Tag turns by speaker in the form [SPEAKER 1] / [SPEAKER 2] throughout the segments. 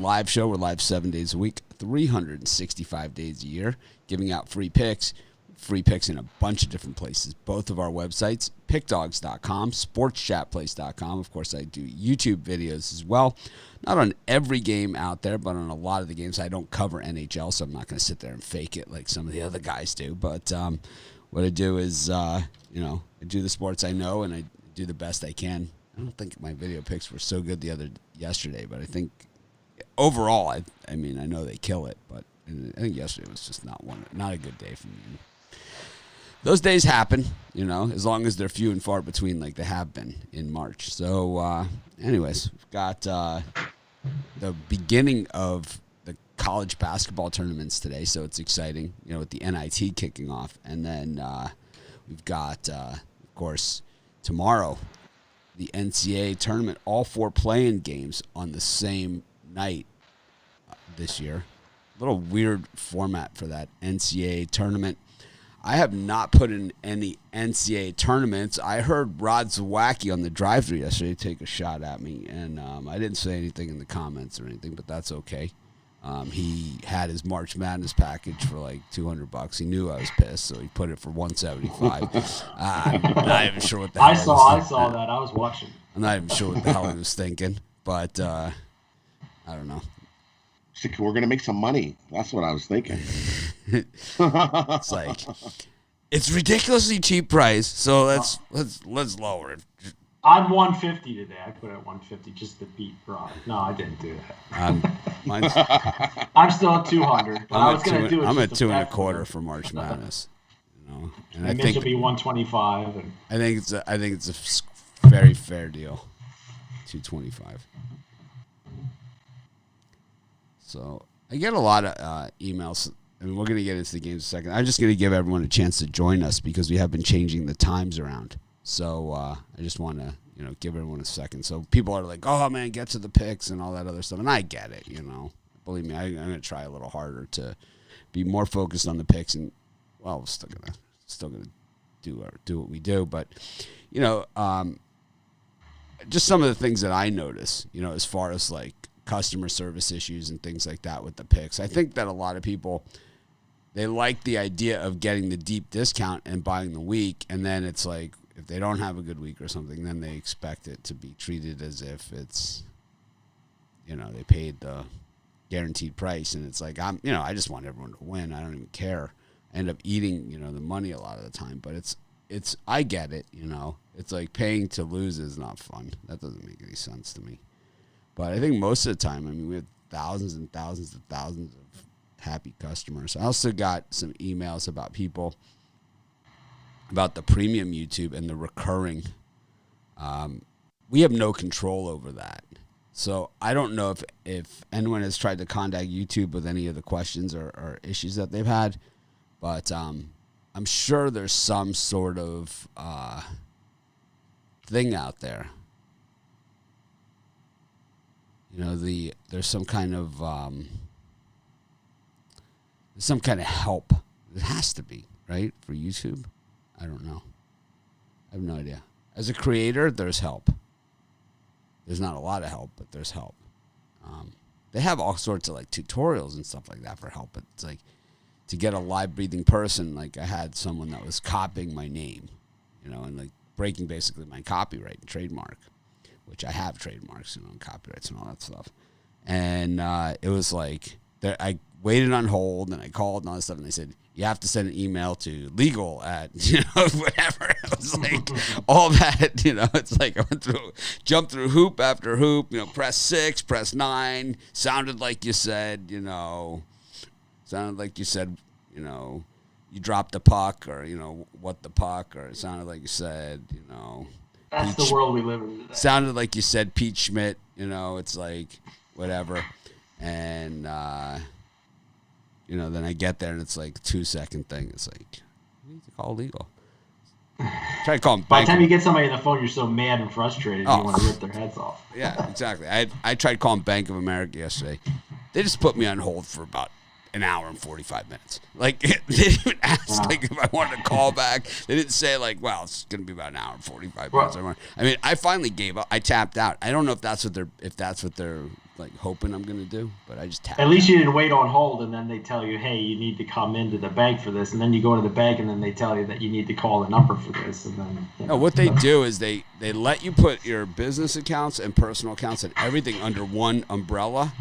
[SPEAKER 1] live show. We're live 7 days a week, 365 days a year, giving out free picks in a bunch of different places. Both of our websites, pickdogs.com, sportschatplace.com. Of course, I do YouTube videos as well. Not on every game out there, but on a lot of the games. I don't cover NHL, so I'm not going to sit there and fake it like some of the other guys do. But what I do is, I do the sports I know, and I do the best I can. I don't think my video picks were so good yesterday, but I think overall, I know they kill it, but I think yesterday was just not a good day for me. Those days happen, as long as they're few and far between like they have been in March. So, anyways, we've got the beginning of the college basketball tournaments today, so it's exciting, with the NIT kicking off. And then we've got, of course, tomorrow, the NCAA tournament, all 4 play-in games on the same night this year. A little weird format for that NCAA tournament. I have not put in any NCAA tournaments. I heard Rod Zawacki on the drive-thru yesterday take a shot at me, and I didn't say anything in the comments or anything, but that's okay. He had his March Madness package for like $200. He knew I was pissed, so he put it for $175. I'm not even sure what the hell
[SPEAKER 2] I saw that. I was watching.
[SPEAKER 1] I'm not even sure what the hell he was thinking, but I don't know.
[SPEAKER 3] We're gonna make some money. That's what I was thinking.
[SPEAKER 1] It's like it's ridiculously cheap price, so let's lower it.
[SPEAKER 2] I'm 150 today. I put it at 150 just to beat Rod. No, I didn't do that. I'm still at 200. But I was gonna do it.
[SPEAKER 1] I'm at 2.25 for March Madness.
[SPEAKER 2] And I think it'll be 125. And
[SPEAKER 1] I think it's a very fair deal. 225. So I get a lot of emails, and we're going to get into the games in a second. I'm just going to give everyone a chance to join us because we have been changing the times around. So I just want to, give everyone a second. So people are like, oh, man, get to the picks and all that other stuff. And I get it, Believe me, I'm going to try a little harder to be more focused on the picks. And, well, we're still gonna do what we do. But, just some of the things that I notice, as far as, like, customer service issues and things like that with the picks. I think that a lot of people, they like the idea of getting the deep discount and buying the week, and then it's like if they don't have a good week or something, then they expect it to be treated as if it's, they paid the guaranteed price, and it's like I just want everyone to win. I don't even care. I end up eating the money a lot of the time, but it's I get it. It's like paying to lose is not fun. That doesn't make any sense to me. But I think most of the time, we have thousands and thousands and thousands of happy customers. I also got some emails about people, about the premium YouTube and the recurring. We have no control over that. So I don't know if anyone has tried to contact YouTube with any of the questions or issues that they've had. But I'm sure there's some sort of thing out there. There's some kind of help. It has to be, right, for YouTube. I don't know. I have no idea. As a creator, there's help. There's not a lot of help, but there's help. They have all sorts of like tutorials and stuff like that for help. But it's like to get a live breathing person. Like I had someone that was copying my name, and like breaking basically my copyright and trademark, which I have trademarks, and copyrights and all that stuff. And it was like, I waited on hold, and I called and all that stuff, and they said, you have to send an email to legal at, whatever. It was like, all that, it's like I jumped through hoop after hoop, press 6, press 9, sounded like you said, you dropped the puck, or, what the puck, or it sounded like you said,
[SPEAKER 2] That's the world we live in today.
[SPEAKER 1] Sounded like you said Pete Schmidt, it's like whatever. And, then I get there and it's like a 2-second thing. It's like, you need to call legal. Try to call them.
[SPEAKER 2] By the time you get somebody on the phone, you're so mad and frustrated, you want to rip their heads off.
[SPEAKER 1] Yeah, exactly. I tried calling Bank of America yesterday. They just put me on hold for about an hour and 45 minutes. Like, they didn't even ask if I wanted to call back. They didn't say, like, well, it's going to be about an hour and 45 minutes. I mean, I finally gave up. I tapped out. I don't know if that's what they're like hoping I'm going to do, but I just tapped
[SPEAKER 2] At least
[SPEAKER 1] out.
[SPEAKER 2] you didn't wait on hold, and then they tell you, hey, you need to come into the bank for this, and then you go to the bank, and then they tell you that you need to call the number for this, and then.
[SPEAKER 1] No, what they do is they let you put your business accounts and personal accounts and everything under one umbrella.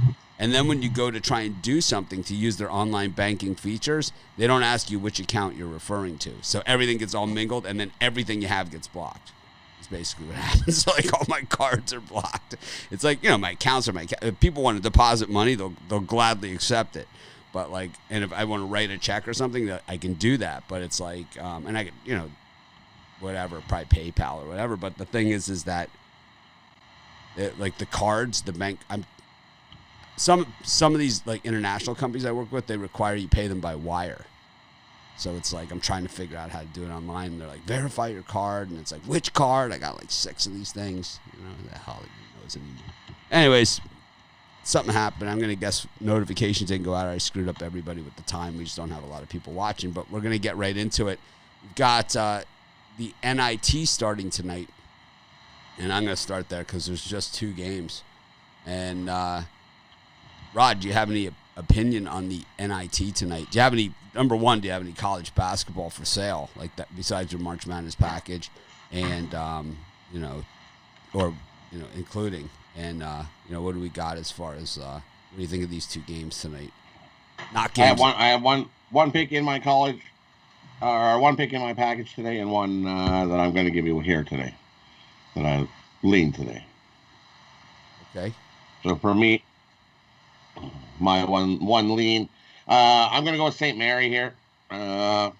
[SPEAKER 1] And then when you go to try and do something to use their online banking features, they don't ask you which account you're referring to. So everything gets all mingled, and then everything you have gets blocked. It's basically what happens. So like all my cards are blocked. It's like, my accounts are if people want to deposit money, they'll gladly accept it. But like, and if I want to write a check or something, that I can do that. But it's like, and I can, whatever, probably PayPal or whatever. But the thing is that like the cards, the bank, some of these like international companies I work with, they require you pay them by wire. So it's like I'm trying to figure out how to do it online. And they're like, verify your card, and it's like, which card? I got like 6 of these things. The hell even knows anymore. Anyways, something happened. I'm gonna guess notifications didn't go out. I screwed up everybody with the time. We just don't have a lot of people watching, but we're gonna get right into it. We've got the NIT starting tonight, and I'm gonna start there because there's just 2 games. And Rod, do you have any opinion on the NIT tonight? Do you have any, number one, do you have any college basketball for sale like that besides your March Madness package, and including, and what do we got as far as what do you think of these 2 games tonight? Not games.
[SPEAKER 3] I have one pick in my college, or one pick in my package today, and one that I'm going to give you here today, that I lean today.
[SPEAKER 1] Okay.
[SPEAKER 3] So for me, my one lean, I'm going to go with St. Mary here. I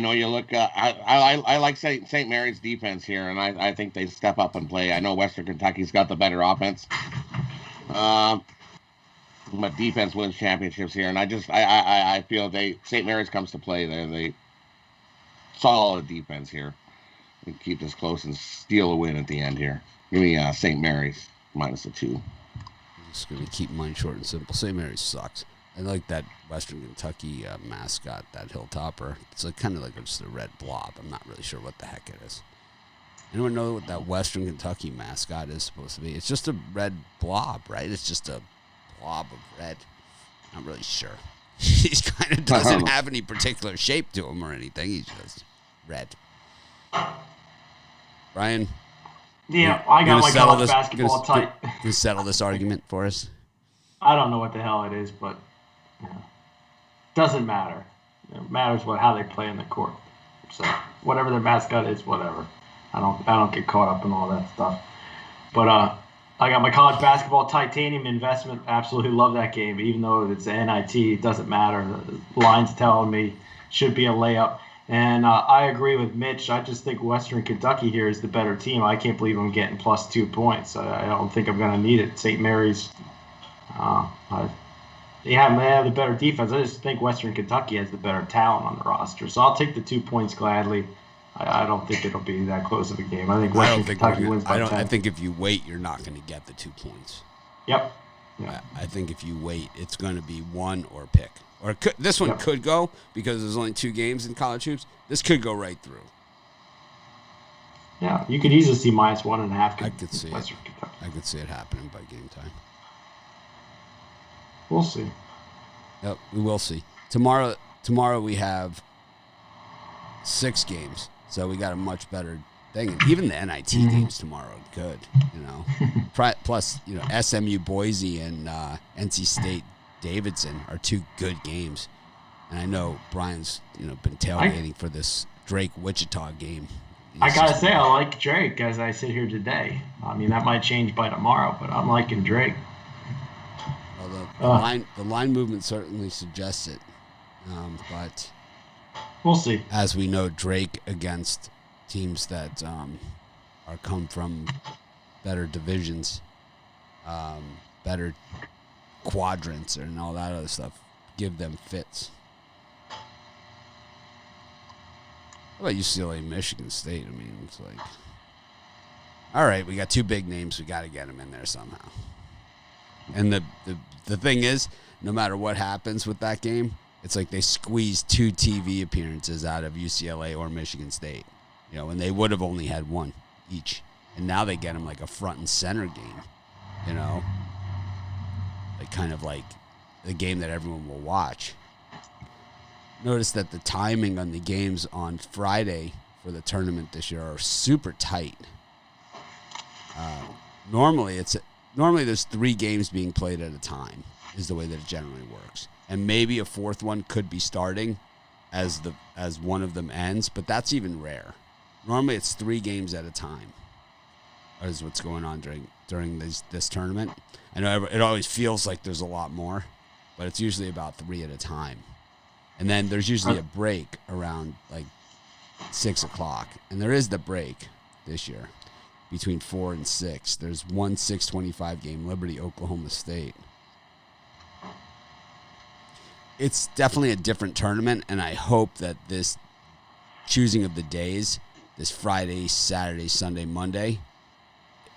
[SPEAKER 3] know you look. I like St. Mary's defense here, and I think they step up and play. I know Western Kentucky's got the better offense, but defense wins championships here, and I feel St. Mary's comes to play. They solid defense here. We keep this close and steal a win at the end here. Give me St. Mary's -2.
[SPEAKER 1] Just going to keep mine short and simple. St. Mary's sucks. I like that Western Kentucky mascot, that Hilltopper. It's like kind of like just a red blob. I'm not really sure what the heck it is. Anyone know what that Western Kentucky mascot is supposed to be? It's just a red blob, right? It's just a blob of red. Not really sure. He kind of doesn't have any particular shape to him or anything. He's just red. Brian?
[SPEAKER 2] Yeah, I got my college basketball tight.
[SPEAKER 1] Can you settle this argument for us?
[SPEAKER 2] I don't know what the hell it is, but doesn't matter. It matters how they play in the court. So whatever their mascot is, whatever. I don't get caught up in all that stuff. But I got my college basketball titanium investment. Absolutely love that game, even though it's a NIT. It doesn't matter. The line's telling me should be a layup. And I agree with Mitch. I just think Western Kentucky here is the better team. I can't believe I'm getting +2 points. I don't think I'm going to need it. St. Mary's, they have the better defense. I just think Western Kentucky has the better talent on the roster. So I'll take the 2 points gladly. I don't think it'll be that close of a game. I think Western Kentucky wins by 10.
[SPEAKER 1] I think if you wait, you're not going to get the 2 points.
[SPEAKER 2] Yep.
[SPEAKER 1] I think if you wait, it's going to be one or pick. Or this one could go, because there's only 2 games in college hoops. This could go right through.
[SPEAKER 2] Yeah, you could easily see -1.5.
[SPEAKER 1] I could see it. I could see it happening by game time.
[SPEAKER 2] We'll see.
[SPEAKER 1] Yep, we will see. Tomorrow we have 6 games, so we got a much better thing. And even the NIT games tomorrow are good. Plus, SMU Boise and NC State Davidson are 2 good games. And I know Brian's been tailgating for this Drake Wichita game.
[SPEAKER 2] I gotta say, I like Drake as I sit here today. I mean, that might change by tomorrow, but I'm liking Drake.
[SPEAKER 1] Well, the line movement certainly suggests it, but
[SPEAKER 2] we'll see.
[SPEAKER 1] As we know, Drake against teams that are come from better divisions, better quadrants, and all that other stuff, give them fits. How about UCLA, Michigan State? I mean, it's like, all right, we got 2 big names. We got to get them in there somehow. And the thing is, no matter what happens with that game, it's like they squeeze 2 TV appearances out of UCLA or Michigan State, and they would have only had 1 each. And now they get them like a front and center game, kind of like the game that everyone will watch. Notice that the timing on the games on Friday for the tournament this year are super tight. Normally there's 3 games being played at a time is the way that it generally works, and maybe a 4th one could be starting as one of them ends, but that's even rare. Normally it's 3 games at a time is what's going on during this tournament. I know it always feels like there's a lot more, but it's usually about 3 at a time. And then there's usually a break around like 6 o'clock. And there is the break this year between 4 and 6. There's one 6:25 game, Liberty, Oklahoma State. It's definitely a different tournament, and I hope that this choosing of the days, this Friday, Saturday, Sunday, Monday,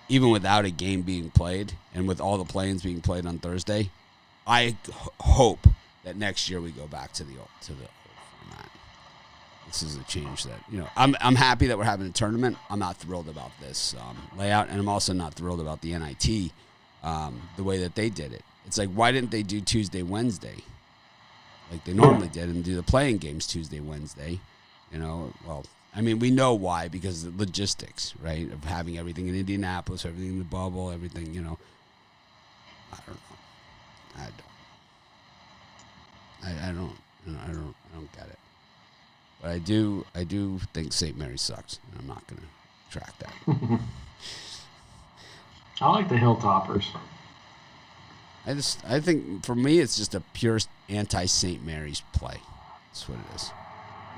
[SPEAKER 1] even without a game being played and with all the play-ins being played on Thursday, I hope that next year we go back to the old format. This is a change that, I'm happy that we're having a tournament. I'm not thrilled about this layout, and I'm also not thrilled about the NIT, the way that they did it. It's like, why didn't they do Tuesday, Wednesday, like they normally did, and do the playing games Tuesday, Wednesday? Well, I mean, we know why, because of the logistics, right, of having everything in Indianapolis, everything in the bubble, everything, I don't know. I don't get it. But I do think St. Mary sucks, and I'm not going to track that.
[SPEAKER 2] I like the Hilltoppers.
[SPEAKER 1] I think for me it's just a pure anti-St. Mary's play. That's what it is.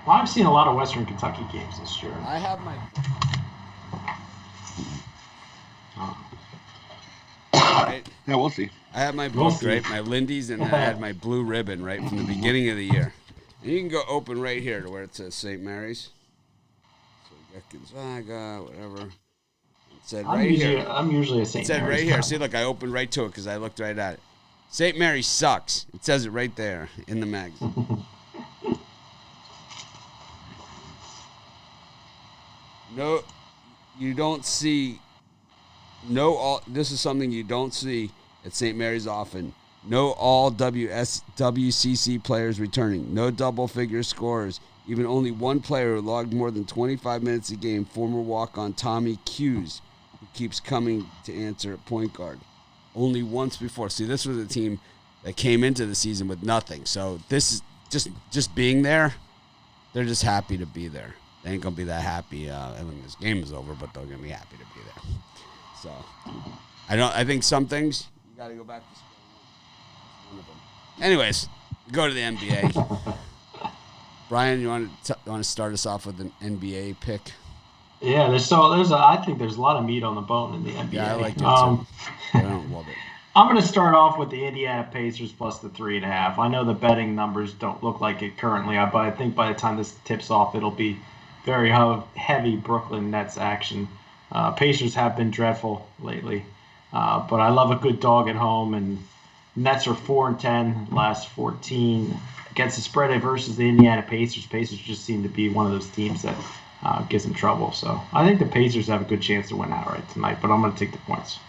[SPEAKER 2] Well, I've seen a lot of Western Kentucky games this year.
[SPEAKER 1] I have my. Right.
[SPEAKER 3] Yeah, we'll see.
[SPEAKER 1] I have my book, right? My Lindy's, and I had my blue ribbon right from the beginning of the year. And you can go open right here to where it says St. Mary's. So Gonzaga, whatever. It said right here.
[SPEAKER 2] I'm usually a St.
[SPEAKER 1] It said
[SPEAKER 2] Mary's
[SPEAKER 1] right here.
[SPEAKER 2] fan.
[SPEAKER 1] See, look, I opened right to it because I looked right at it. St. Mary's sucks. It says it right there in the magazine. No, you don't see. This is something you don't see at St. Mary's often. No all WCC players returning. No double-figure scorers. Even only one player who logged more than 25 minutes a game, former walk-on Tommy Hughes, who keeps coming to answer at point guard. Only once before. See, this was a team that came into the season with nothing. So this is just being there, they're just happy to be there. They ain't going to be that happy when this game is over, but they're going to be happy to be there. So I think some things you got to go back to school. One of them. Anyways, go to the NBA. Brian, you want to start us off with an NBA pick?
[SPEAKER 2] Yeah, I think there's a lot of meat on the bone in the NBA.
[SPEAKER 1] Yeah, I like it too. I don't love it.
[SPEAKER 2] I'm going to start off with the Indiana Pacers plus the 3.5. I know the betting numbers don't look like it currently, but I think by the time this tips off, it'll be very heavy Brooklyn Nets action. Pacers have been dreadful lately, but I love a good dog at home, and Nets are 4-10 last 14 against the spread versus the Indiana Pacers. Pacers just seem to be one of those teams that gives them trouble. So I think the Pacers have a good chance to win outright tonight, but I'm going to take the points.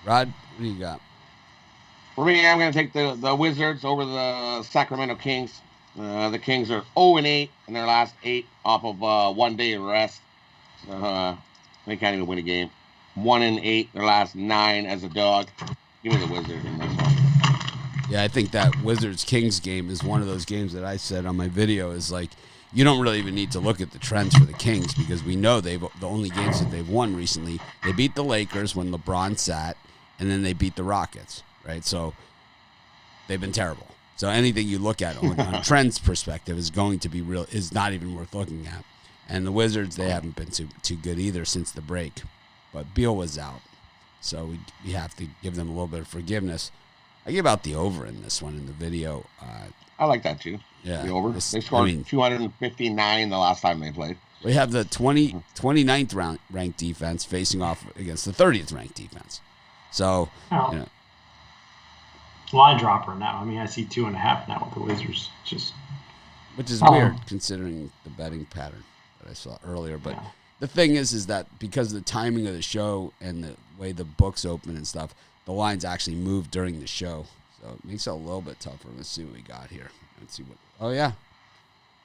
[SPEAKER 1] Rod, what do you got?
[SPEAKER 3] For me, I'm going to take the Wizards over the Sacramento Kings. The Kings are 0-8 in their last 8 off of 1 day of rest. They can't even win a game. 1-8 their last 9 as a dog. Give me the Wizards in this one.
[SPEAKER 1] Yeah, I think that Wizards-Kings game is one of those games that I said on my video is like, you don't really even need to look at the trends for the Kings because we know the only games that they've won recently, they beat the Lakers when LeBron sat, and then they beat the Rockets, right? So they've been terrible. So anything you look at on a trends perspective is going to be is not even worth looking at. And the Wizards, they haven't been too good either since the break. But Beal was out, so we have to give them a little bit of forgiveness. I give out the over in this one in the video.
[SPEAKER 3] I like that too.
[SPEAKER 1] Yeah,
[SPEAKER 3] the over. They scored 259 the last time they played.
[SPEAKER 1] We have the 29th ranked defense facing off against the 30th ranked defense. So,
[SPEAKER 2] line dropper now. I mean, I see 2.5 now with the Wizards.
[SPEAKER 1] Which is weird considering the betting pattern that I saw earlier. But the thing is that because of the timing of the show and the way the books open and stuff, the lines actually moved during the show, so it makes it a little bit tougher. Let's see what we got here. Let's see what. Oh yeah,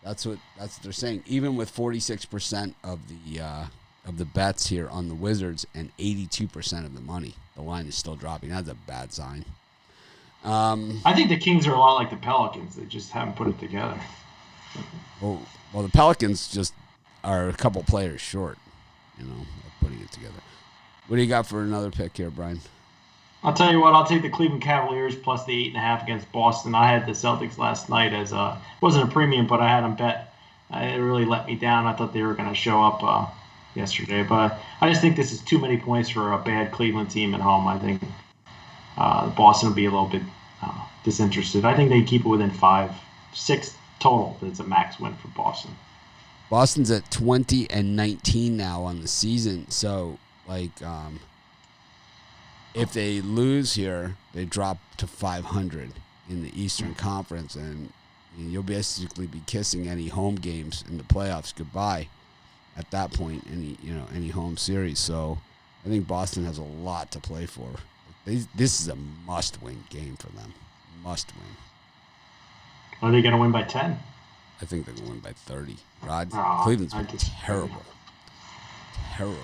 [SPEAKER 1] that's what they're saying. Even with 46% of the bets here on the Wizards and 82% of the money, the line is still dropping. That's a bad sign.
[SPEAKER 2] I think the Kings are a lot like the Pelicans. They just haven't put it together.
[SPEAKER 1] Well, the Pelicans just are a couple players short, of putting it together. What do you got for another pick here, Brian?
[SPEAKER 2] I'll tell you what. I'll take the Cleveland Cavaliers plus the 8.5 against Boston. I had the Celtics last night as it wasn't a premium, but I had them bet. It really let me down. I thought they were going to show up yesterday, but I just think this is too many points for a bad Cleveland team at home. I think Boston will be a little bit disinterested. I think they keep it within 5-6 total. That's a max win for Boston.
[SPEAKER 1] Boston's at 20-19 now on the season, so if they lose here, they drop to 500 in the Eastern Conference, and you'll basically be kissing any home games in the playoffs goodbye at that point. Any home series. So I think Boston has a lot to play for. This is a must-win game for them. Must win.
[SPEAKER 2] Are they going to win by 10?
[SPEAKER 1] I think they're going to win by 30. Rod,
[SPEAKER 2] Oh,
[SPEAKER 1] Cleveland's been terrible. Terrible.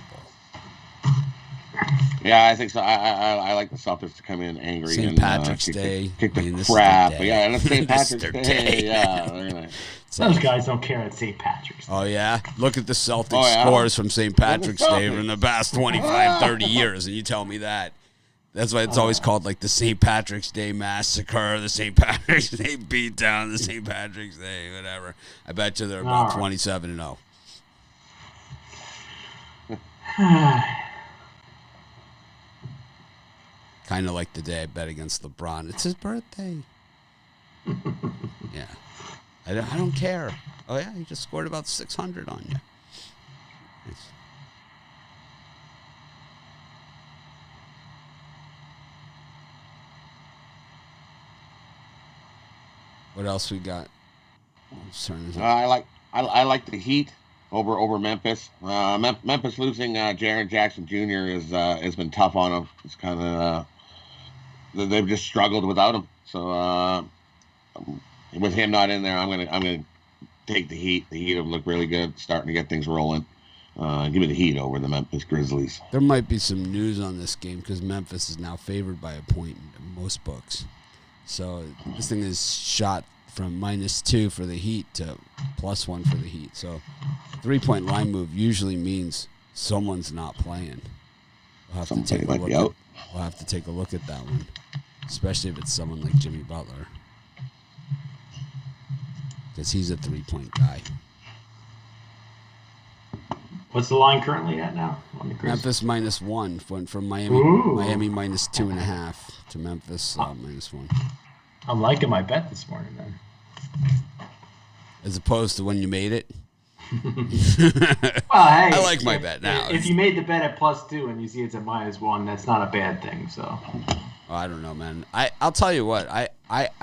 [SPEAKER 3] Yeah, I think so. I like the Celtics to come in angry.
[SPEAKER 1] St.
[SPEAKER 3] and
[SPEAKER 1] Patrick's Day.
[SPEAKER 3] Kick the
[SPEAKER 1] This
[SPEAKER 3] crap.
[SPEAKER 1] is their day.
[SPEAKER 3] Yeah, that's St.
[SPEAKER 1] This is
[SPEAKER 3] Patrick's
[SPEAKER 1] their
[SPEAKER 3] Day.
[SPEAKER 1] day.
[SPEAKER 3] Yeah.
[SPEAKER 2] Those guys don't care at St. Patrick's Day.
[SPEAKER 1] Oh, yeah? Look at the Celtics scores from St. Patrick's Day in the past 25, 30 years, and you tell me that. That's why it's always called the St. Patrick's Day Massacre, the St. Patrick's Day Beatdown, the St. Patrick's Day, whatever. I bet you they're about 27-0. Kind of like the day I bet against LeBron. It's his birthday. Yeah. I don't care. Oh, yeah, he just scored about 600 on you. Nice. What else we got?
[SPEAKER 3] I like the Heat over Memphis. Memphis losing Jaren Jackson Jr. has been tough on them. It's kind of they've just struggled without him. So with him not in there, I'm gonna take the Heat. The Heat have looked really good, starting to get things rolling. Give me the Heat over the Memphis Grizzlies.
[SPEAKER 1] There might be some news on this game because Memphis is now favored by a point in most books. So this thing is shot from -2 for the Heat to +1 for the Heat. So 3-point line move usually means someone's not playing. We'll have to take a look at that one, especially if it's someone like Jimmy Butler, because he's a 3-point guy.
[SPEAKER 2] What's the line currently at now?
[SPEAKER 1] Memphis -1 went from Miami.
[SPEAKER 2] Ooh.
[SPEAKER 1] Miami -2.5 to Memphis -1.
[SPEAKER 2] I'm liking my bet this morning, then.
[SPEAKER 1] As opposed to when you made it.
[SPEAKER 2] Well, hey,
[SPEAKER 1] I like my bet now.
[SPEAKER 2] If you made the bet at +2 and you see it's at -1, that's not a bad thing. So.
[SPEAKER 1] Oh, I don't know, man. I'll tell you what. I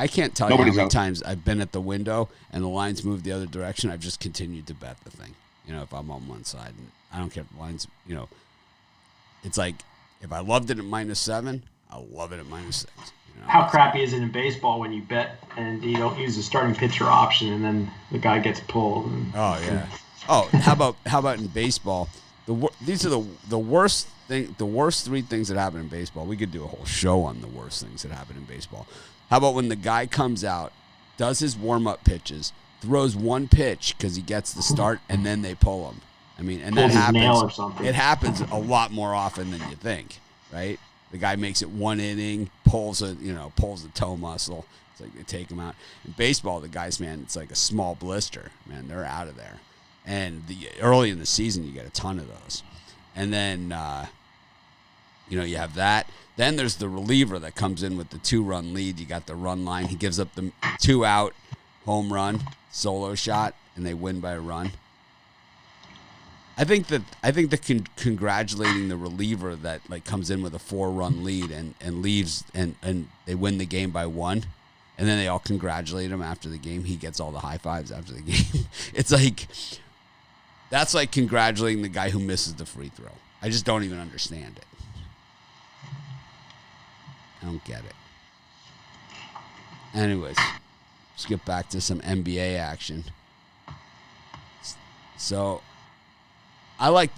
[SPEAKER 1] can't tell you how many times I've been at the window and the lines moved the other direction. I've just continued to bet the thing. If I'm on one side, and I don't care if the lines. It's like if I loved it at -7, I'll love it at -6.
[SPEAKER 2] How crappy is it in baseball when you bet and you don't use the starting pitcher option and then the guy gets pulled?
[SPEAKER 1] Oh yeah. Oh, how about in baseball? These are the worst thing. The worst 3 things that happen in baseball. We could do a whole show on the worst things that happen in baseball. How about when the guy comes out, does his warm-up pitches, throws one pitch because he gets the start, and then they pull him. And that happens. It happens a lot more often than you think, right? The guy makes it 1 inning, pulls the toe muscle. It's like they take him out. In baseball, the guys, man, it's like a small blister. Man, they're out of there. And early in the season, you get a ton of those. And then, you have that. Then there's the reliever that comes in with the 2-run lead. You got the run line. He gives up the 2-out home run, solo shot, and they win by a run. I think that congratulating the reliever that comes in with a 4-run lead and leaves and they win the game by 1, and then they all congratulate him after the game. He gets all the high fives after the game. It's like that's like congratulating the guy who misses the free throw. I just don't even understand it. I don't get it. Anyways, let's get back to some NBA action. So I like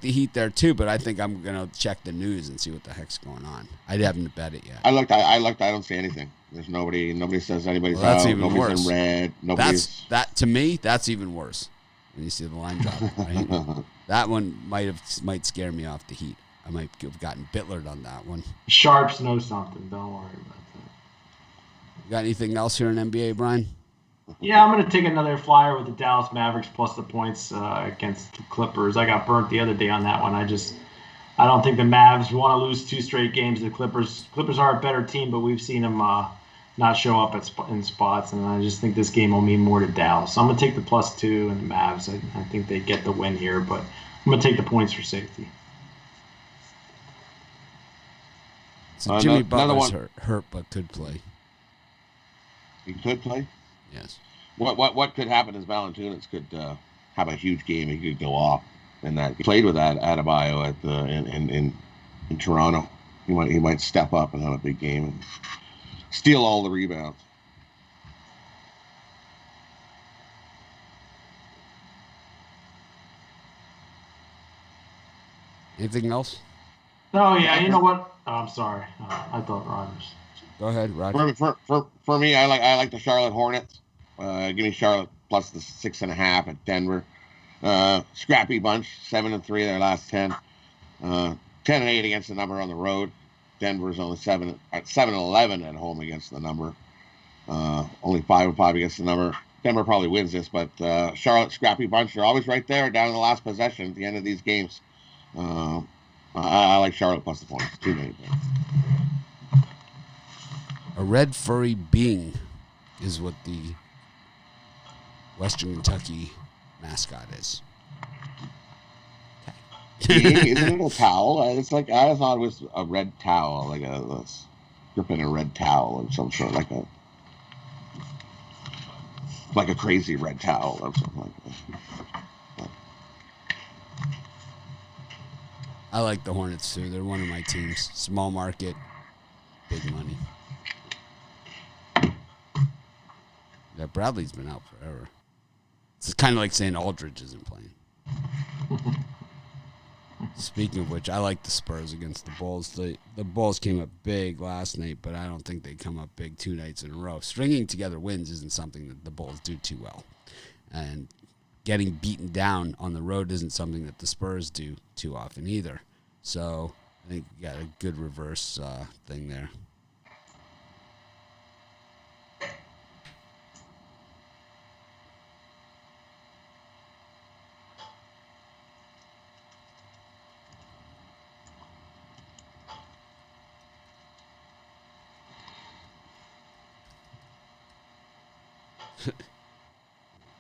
[SPEAKER 1] the Heat there too, but I think I'm gonna check the news and see what the heck's going on. I haven't bet it yet.
[SPEAKER 3] I looked. I don't see anything. There's nobody. Nobody says anybody's
[SPEAKER 1] Well, that's
[SPEAKER 3] out.
[SPEAKER 1] even
[SPEAKER 3] Nobody's
[SPEAKER 1] worse.
[SPEAKER 3] in red. Nobody's.
[SPEAKER 1] That to me, that's even worse. When you see the line drop, right? That one might scare me off the Heat. I might have gotten Bitlered on that one.
[SPEAKER 2] Sharps know something. Don't worry about that.
[SPEAKER 1] You got anything else here in NBA, Brian?
[SPEAKER 2] Yeah, I'm going to take another flyer with the Dallas Mavericks plus the points against the Clippers. I got burnt the other day on that one. I don't think the Mavs want to lose 2 straight games to the Clippers. Clippers are a better team, but we've seen them not show up in spots, and I just think this game will mean more to Dallas. So I'm going to take the +2 and the Mavs. I think they get the win here, but I'm going to take the points for safety.
[SPEAKER 1] So Jimmy Butler's hurt but could play.
[SPEAKER 3] He could play.
[SPEAKER 1] Yes.
[SPEAKER 3] What could happen is Valanciunas could have a huge game. He could go off, and that he played with that Adebayo at in Toronto. He might step up and have a big game and steal all the rebounds.
[SPEAKER 1] Anything else?
[SPEAKER 2] Oh yeah, you know what? Oh, I'm sorry. I thought Rogers.
[SPEAKER 1] Go ahead, Roger.
[SPEAKER 3] For me, I like the Charlotte Hornets. Give me Charlotte plus the 6.5 at Denver. Scrappy bunch, 7-3 their last 10. 10-8 against the number on the road. Denver's only 7-11 at home against the number. Only 5-5 against the number. Denver probably wins this, but Charlotte scrappy bunch. They're always right there down in the last possession at the end of these games. I like Charlotte plus the points. Too many points.
[SPEAKER 1] A red furry being is what the Western Kentucky mascot is.
[SPEAKER 3] Isn't it a towel? It's like I thought it was a red towel, like a gripping a red towel of some sort, like a crazy red towel or something like that.
[SPEAKER 1] I like the Hornets too. They're one of my teams. Small market, big money. Yeah, Bradley's been out forever. It's kind of like saying Aldridge isn't playing. Speaking of which, I like the Spurs against the Bulls. The Bulls came up big last night, but I don't think they come up big 2 nights in a row. Stringing together wins isn't something that the Bulls do too well. And getting beaten down on the road isn't something that the Spurs do too often either. So I think you got a good reverse thing there.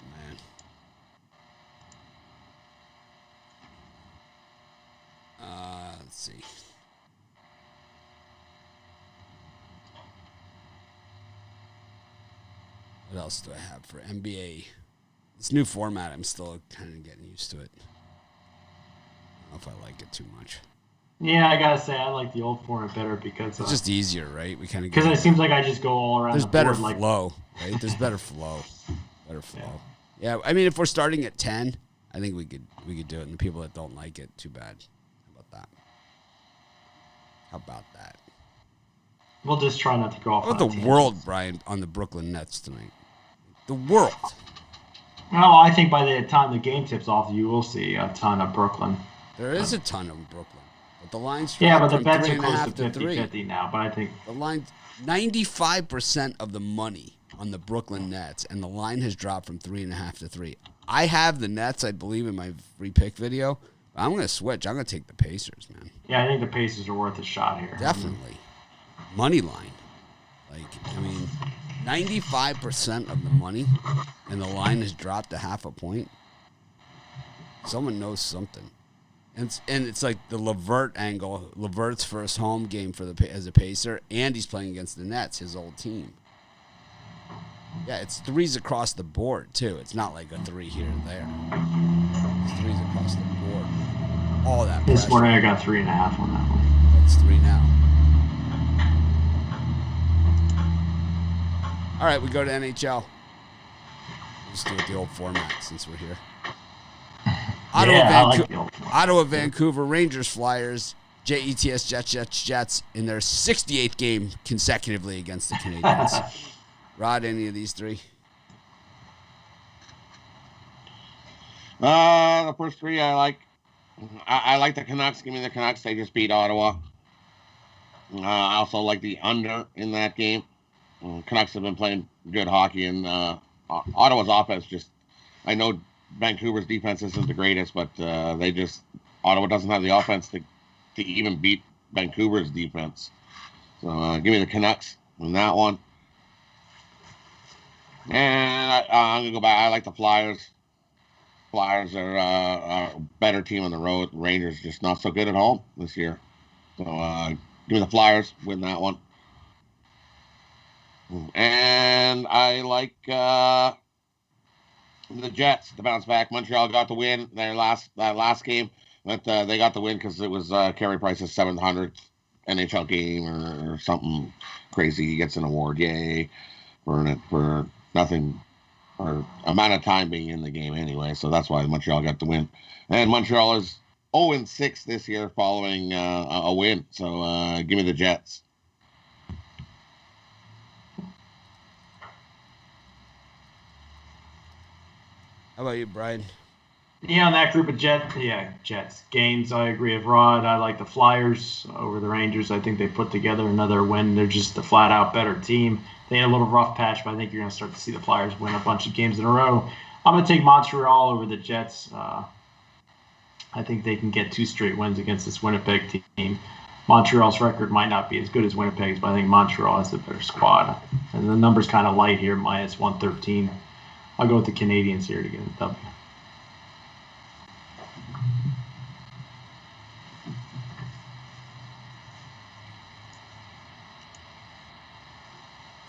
[SPEAKER 1] Man. Let's see. What else do I have for NBA? This new format, I'm still kind of getting used to it. I don't know if I like it too much.
[SPEAKER 2] Yeah, I gotta say I like the old format better because
[SPEAKER 1] it's just easier, right? We kind of
[SPEAKER 2] because it seems like I just go all around.
[SPEAKER 1] There's
[SPEAKER 2] the
[SPEAKER 1] better
[SPEAKER 2] board,
[SPEAKER 1] flow, right? There's better flow, Yeah, I mean, if we're starting at 10, I think we could do it. And the people that don't like it, too bad. How about that?
[SPEAKER 2] We'll just try not to go off.
[SPEAKER 1] How about the world, Brian, on the Brooklyn Nets tonight? The world.
[SPEAKER 2] No, I think by the time the game tips off, you will see a ton of Brooklyn.
[SPEAKER 1] There is a ton of Brooklyn. But the line's
[SPEAKER 2] but the bets are close to 50-50 now. But I think
[SPEAKER 1] the line, 95% of the money on the Brooklyn Nets, and the line has dropped from 3.5 to 3. I have the Nets, I believe, in my free pick video. I'm going to switch. I'm going to take the Pacers, man.
[SPEAKER 2] Yeah, I think the Pacers are worth a shot here.
[SPEAKER 1] Definitely. Money line. 95% of the money, and the line has dropped to half a point. Someone knows something. And it's like the LeVert angle. LeVert's first home game as a Pacer, and he's playing against the Nets, his old team. Yeah, it's threes across the board, too. It's not like a 3 here and there. It's threes across the board. All that pressure.
[SPEAKER 2] This morning I got 3.5 on that one.
[SPEAKER 1] That's 3 now. All right, we go to NHL. Let's do it the old format since we're here. Ottawa, Vancouver, Rangers, Flyers, Jets, Jets in their 68th game consecutively against the Canadiens. Rod, any of these three?
[SPEAKER 3] The first three I like. I like the Canucks. Give me the Canucks. They just beat Ottawa. I also like the under in that game. Canucks have been playing good hockey, and Ottawa's offense just. I know Vancouver's defense isn't the greatest, but Ottawa doesn't have the offense to even beat Vancouver's defense. So give me the Canucks in that one. And I'm gonna go back. I like the Flyers. Flyers are a better team on the road. Rangers just not so good at home this year. So give me the Flyers, win that one. And I like the Jets to bounce back. Montreal got the win that last game, but they got the win because it was Carey Price's 700th NHL game or something crazy. He gets an award, yay, for nothing. Or amount of time being in the game anyway, so that's why Montreal got the win. And Montreal is 0-6 this year following a win, so give me the Jets.
[SPEAKER 1] How about you, Brian?
[SPEAKER 2] Yeah, on that group of Jets. Games, I agree with Rod. I like the Flyers over the Rangers. I think they put together another win. They're just a flat-out better team. They had a little rough patch, but I think you're going to start to see the Flyers win a bunch of games in a row. I'm going to take Montreal over the Jets. I think they can get 2 straight wins against this Winnipeg team. Montreal's record might not be as good as Winnipeg's, but I think Montreal has the better squad. And the number's kind of light here, minus 113. I'll go with the Canadiens here to get a W.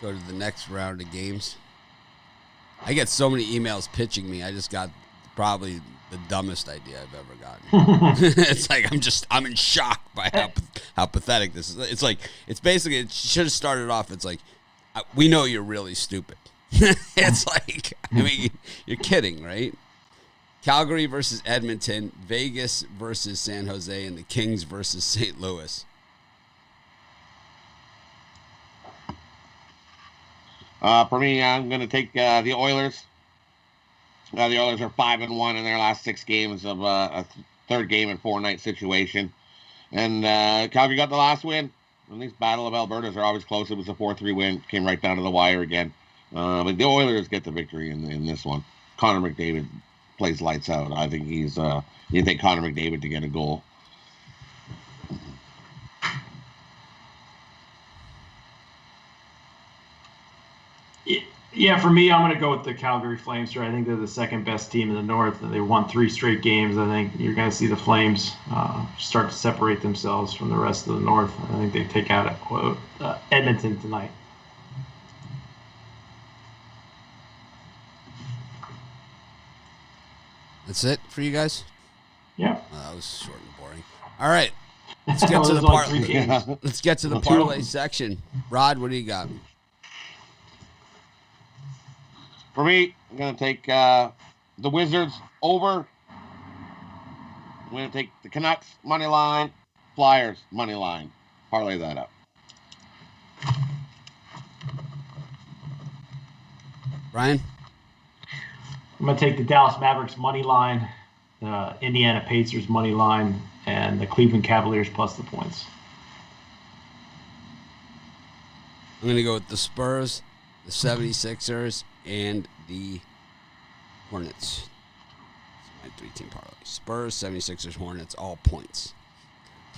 [SPEAKER 1] Go to the next round of games. I get so many emails pitching me. I just got probably the dumbest idea I've ever gotten. It's like I'm in shock by how pathetic this is. It's basically, it should have started off. It's like, we know you're really stupid. It's like, I mean, you're kidding, right? Calgary versus Edmonton, Vegas versus San Jose, and the Kings versus St. Louis.
[SPEAKER 3] For me, I'm going to take the Oilers. The Oilers are 5-1 in their last 6 games of a third game and 4-night situation. And Calgary got the last win. And these Battle of Albertas are always close. It was a 4-3 win. Came right down to the wire again. But the Oilers get the victory in this one. Connor McDavid plays lights out. I think you take Connor McDavid to get a goal.
[SPEAKER 2] Yeah, for me, I'm going to go with the Calgary Flames here. I think they're the second best team in the North. They won 3 straight games. I think you're going to see the Flames start to separate themselves from the rest of the North. I think they take out Edmonton tonight.
[SPEAKER 1] That's it for you guys?
[SPEAKER 2] Yeah.
[SPEAKER 1] That was short and boring. All right. Let's get to the parlay. Let's get to the parlay section. Rod, what do you got?
[SPEAKER 3] For me, I'm going to take the Wizards over. I'm going to take the Canucks money line, Flyers money line. Parlay that up.
[SPEAKER 1] Brian?
[SPEAKER 2] I'm going to take the Dallas Mavericks money line, the Indiana Pacers money line, and the Cleveland Cavaliers plus the points.
[SPEAKER 1] I'm going to go with the Spurs, the 76ers, and the Hornets. It's my 3-team parlay. Spurs, 76ers, Hornets, all points.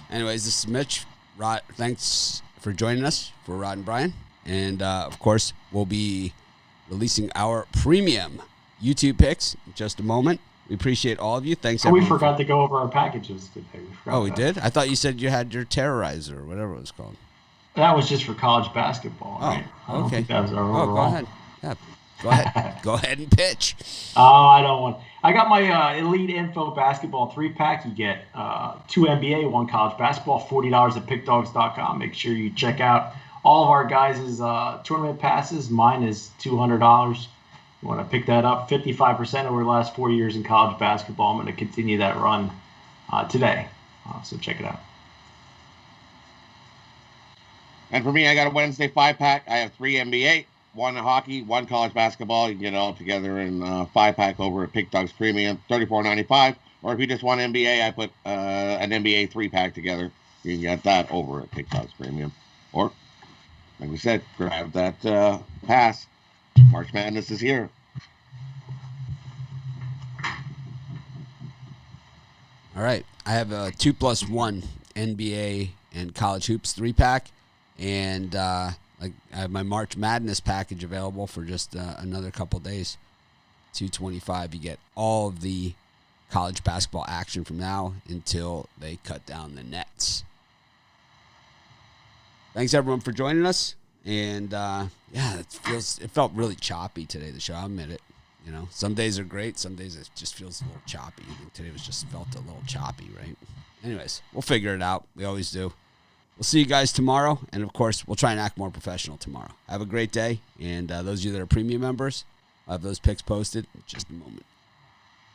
[SPEAKER 1] Anyways, this is Mitch. Rod, thanks for joining us for Rod and Brian. And, of course, we'll be releasing our premium YouTube picks in just a moment. We appreciate all of you. Thanks,
[SPEAKER 2] everyone. We forgot to go over our packages today.
[SPEAKER 1] We did? I thought you said you had your Terrorizer or whatever it was called.
[SPEAKER 2] That was just for college basketball. Right?
[SPEAKER 1] Oh, okay. I don't think
[SPEAKER 2] that was our overall.
[SPEAKER 1] Go ahead. Yeah. Go ahead. Go ahead and pitch.
[SPEAKER 2] Oh, I don't want. I got my Elite Info Basketball 3-pack. You get 2 NBA, 1 college basketball, $40 at pickdogs.com. Make sure you check out all of our guys' tournament passes. Mine is $200. You want to pick that up? 55% over the last 4 years in college basketball. I'm going to continue that run today. So check it out.
[SPEAKER 3] And for me, I got a Wednesday 5-pack. I have 3 NBA, 1 hockey, 1 college basketball. You can get it all together in 5-pack over at Pick Dogs Premium, $34.95. Or if you just want NBA, I put an NBA 3-pack together. You can get that over at Pick Dogs Premium. Or, like we said, grab that pass. March Madness is here.
[SPEAKER 1] All right. I have a 2+1 NBA and college hoops 3-pack. And I have my March Madness package available for just another couple days. $225. You get all of the college basketball action from now until they cut down the nets. Thanks everyone for joining us. And it felt really choppy today, the show. I'll admit it. You know, some days are great. Some days it just feels a little choppy. I think today felt a little choppy, right? Anyways, we'll figure it out. We always do. We'll see you guys tomorrow. And, of course, we'll try and act more professional tomorrow. Have a great day. And those of you that are premium members, I'll have those picks posted in just a moment.